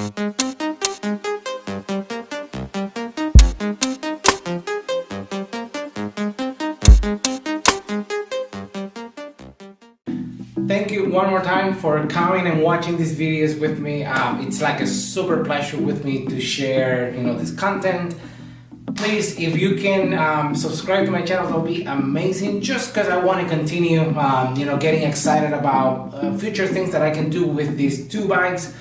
Thank you one more time for coming and watching these videos with me. It's like a super pleasure with me to share, this content. Please, if you can subscribe to my channel, that'll be amazing. Just because I want to continue, getting excited about future things that I can do with these two bikes,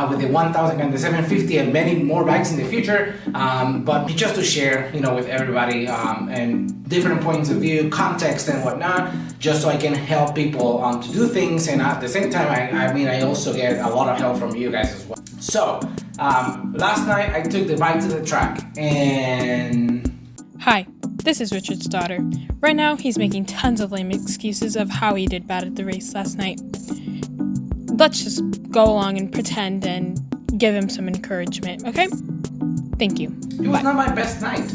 with the 1000 and the 750, and many more bikes in the future. But just to share, with everybody and different points of view, context, and whatnot, just so I can help people to do things. And at the same time, I also get a lot of help from you guys as well. So last night I took the bike to the track and... Hi, this is Richard's daughter. Right now he's making tons of lame excuses of how he did bad at the race last night. Let's just go along and pretend and give him some encouragement, okay? Thank you. It was not my best night.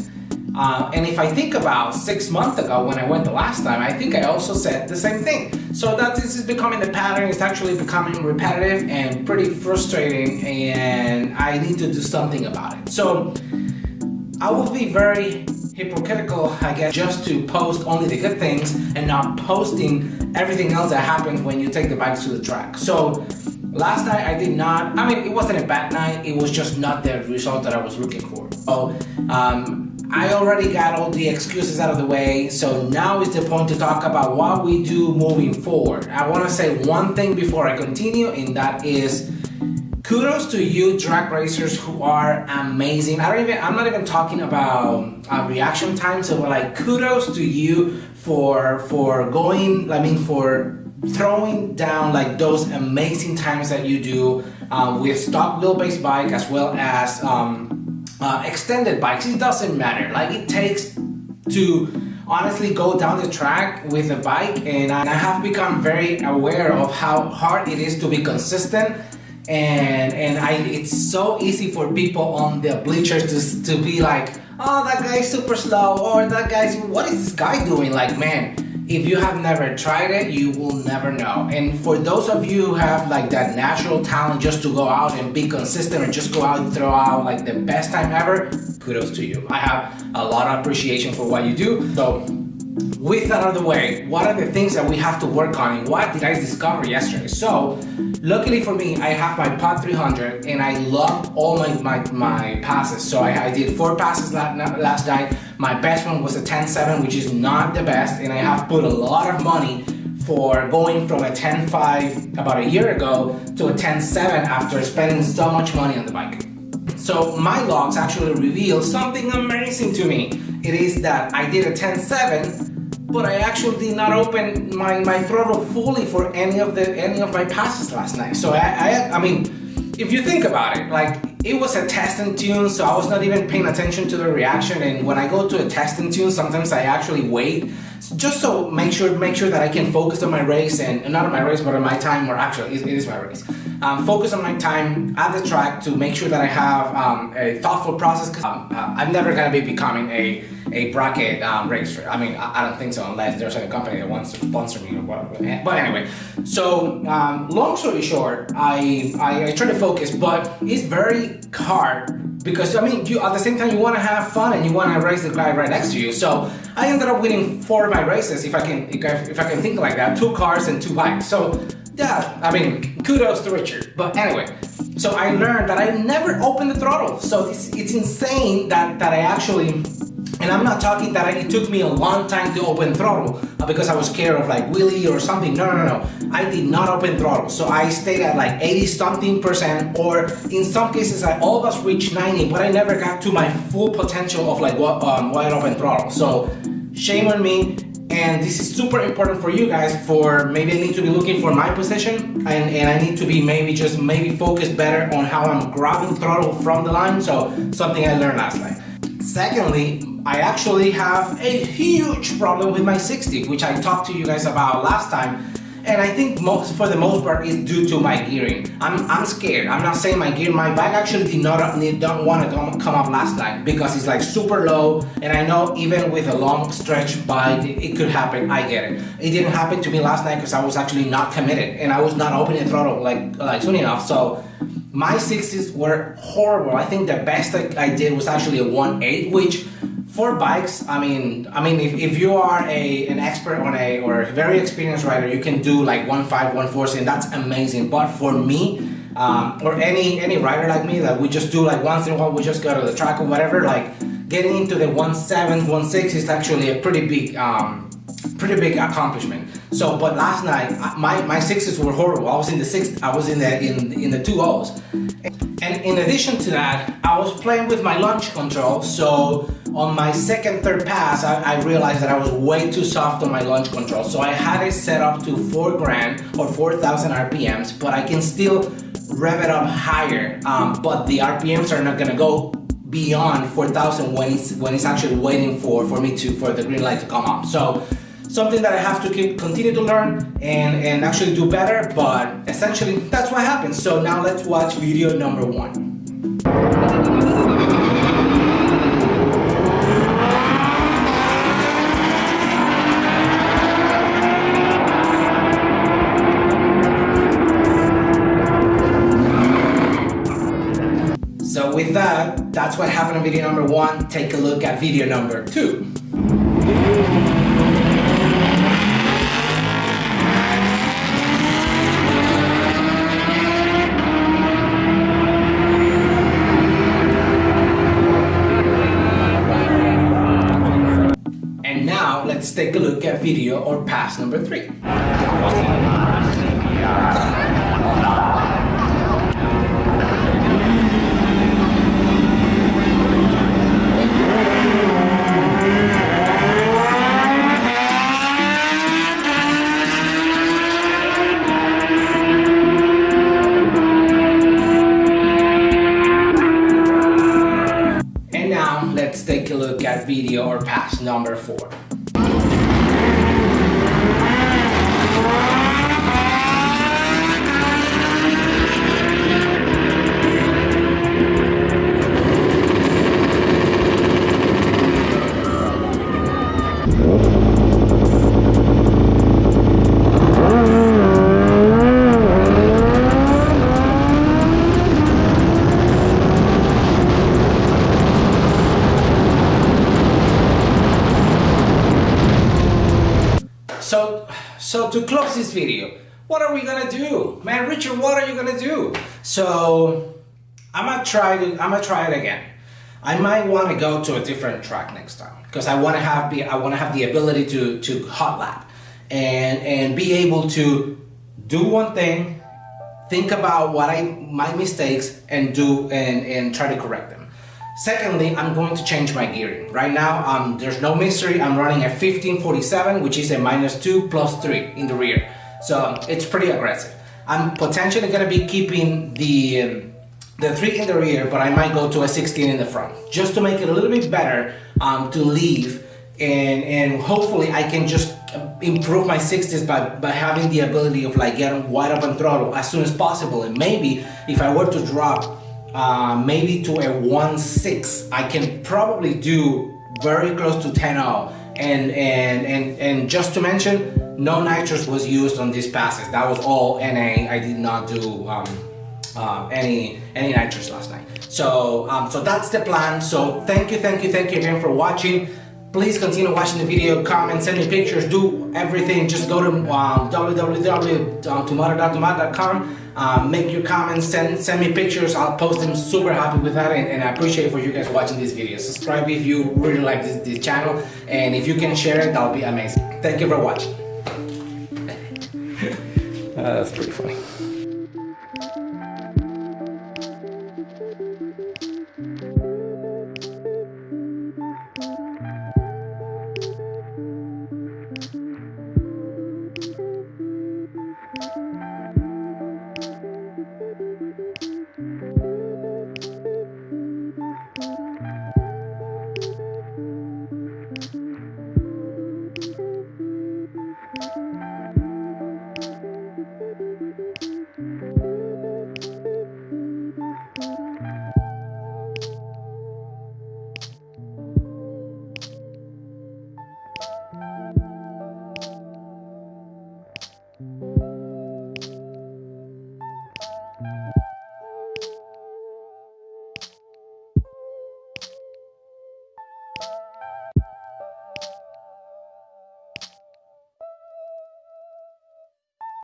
And if I think about 6 months ago when I went the last time, I think I also said the same thing. So that this is becoming a pattern. It's actually becoming repetitive and pretty frustrating, and I need to do something about it. So I will be very hypocritical, I guess, just to post only the good things and not posting everything else that happens when you take the bikes to the track. So last night I did not, it wasn't a bad night, it was just not the result that I was looking for. So I already got all the excuses out of the way, so now is the point to talk about what we do moving forward. I want to say one thing before I continue, and that is kudos to you drag racers who are amazing. I'm not even talking about reaction time, so like kudos to you for throwing down like those amazing times that you do with stock wheelbase bike as well as extended bikes. It doesn't matter. Like, it takes to honestly go down the track with a bike, and I have become very aware of how hard it is to be consistent. And it's so easy for people on the bleachers to be like, oh, that guy's super slow, or that guy's, what is this guy doing? Like, man, if you have never tried it, you will never know. And for those of you who have like that natural talent just to go out and be consistent and just go out and throw out like the best time ever, kudos to you. I have a lot of appreciation for what you do. So with that out of the way, what are the things that we have to work on, and what did I discover yesterday? So luckily for me, I have my Pod 300 and I loved all my passes. So I did 4 passes last night. My best one was a 10.7, which is not the best, and I have put a lot of money for going from a 10.5 about a year ago to a 10.7 after spending so much money on the bike. So my logs actually reveal something amazing to me. It is that I did a 10.7, but I actually did not open my throttle fully for any of my passes last night. So I mean, if you think about it, like, it was a test and tune, so I was not even paying attention to the reaction. And when I go to a test and tune, sometimes I actually wait just so make sure that I can focus on my race, and not on my race, but on my time, or actually it is my race. Focus on my time at the track to make sure that I have a thoughtful process, because I'm never going to be becoming a bracket racer. I don't think so, unless there's a company that wants to sponsor me or whatever. But anyway, so long story short, I try to focus, but it's very hard because you at the same time you want to have fun and you want to race the guy right next to you. So I ended up winning 4 of my races, if I can think like that, 2 cars and 2 bikes. So yeah, kudos to Richard. But anyway, so I learned that I never opened the throttle. So it's insane that I actually. And I'm not talking that it took me a long time to open throttle because I was scared of like wheelie or something. No. I did not open throttle. So I stayed at like 80-something%, or in some cases I almost reached 90, but I never got to my full potential of like wide open throttle. So shame on me. And this is super important for you guys, for maybe I need to be looking for my position, and I need to be maybe focused better on how I'm grabbing throttle from the line. So something I learned last night. Secondly, I actually have a huge problem with my 60, which I talked to you guys about last time. And I think for the most part is due to my gearing. I'm scared. I'm not saying my bike actually don't want to come up last night because it's like super low, and I know even with a long stretch bike it could happen. I get it. It didn't happen to me last night because I was actually not committed and I was not opening the throttle like soon enough. So my 60s were horrible. I think the best I did was actually a 1.8, which for bikes, I mean, if you are an expert on or a very experienced rider, you can do like 1.5, 1.4, and that's amazing. But for me, or any rider like me that we just do like once in a while, we just go to the track or whatever, like getting into the 1.7, 1.6 is actually a pretty big accomplishment. So, but last night my 60s were horrible. I was in the 2.0s. And in addition to that, I was playing with my launch control. So on my second, third pass, I realized that I was way too soft on my launch control. So I had it set up to 4 grand or 4,000 RPMs, but I can still rev it up higher. But the RPMs are not gonna go beyond 4,000 when it's actually waiting for the green light to come up. So something that I have to continue to learn and actually do better, but essentially that's what happens. So now let's watch video number 1. So with that's what happened in video number 1. Take a look at video number 2. And now let's take a look at video or pass number 3. Let's take a look at video or pass number 4. So to close this video, what are we gonna do? Man, Richard, what are you gonna do? So I'm gonna try it again. I might want to go to a different track next time because I want to have the ability to hot lap and be able to do one thing, think about my mistakes and do and try to correct them. Secondly, I'm going to change my gearing. Right now, there's no mystery. I'm running a 1547, which is a -2 +3 in the rear. So it's pretty aggressive. I'm potentially gonna be keeping the 3 in the rear, but I might go to a 16 in the front, just to make it a little bit better to leave, and hopefully I can just improve my 60s by having the ability of like getting wide open throttle as soon as possible. And maybe if I were to drop maybe to a 1.6, I can probably do very close to 10.0. And just to mention, no nitrous was used on these passes. That was all NA. I did not do any nitrous last night. So so that's the plan. So thank you again for watching. Please continue watching the video, comment, send me pictures, do everything. Just go to www.tomato.com. Make your comments, send me pictures. I'll post them. Super happy with that, and I appreciate for you guys watching this video. Subscribe if you really like this channel, and if you can share it, that'll be amazing. Thank you for watching. That's pretty funny.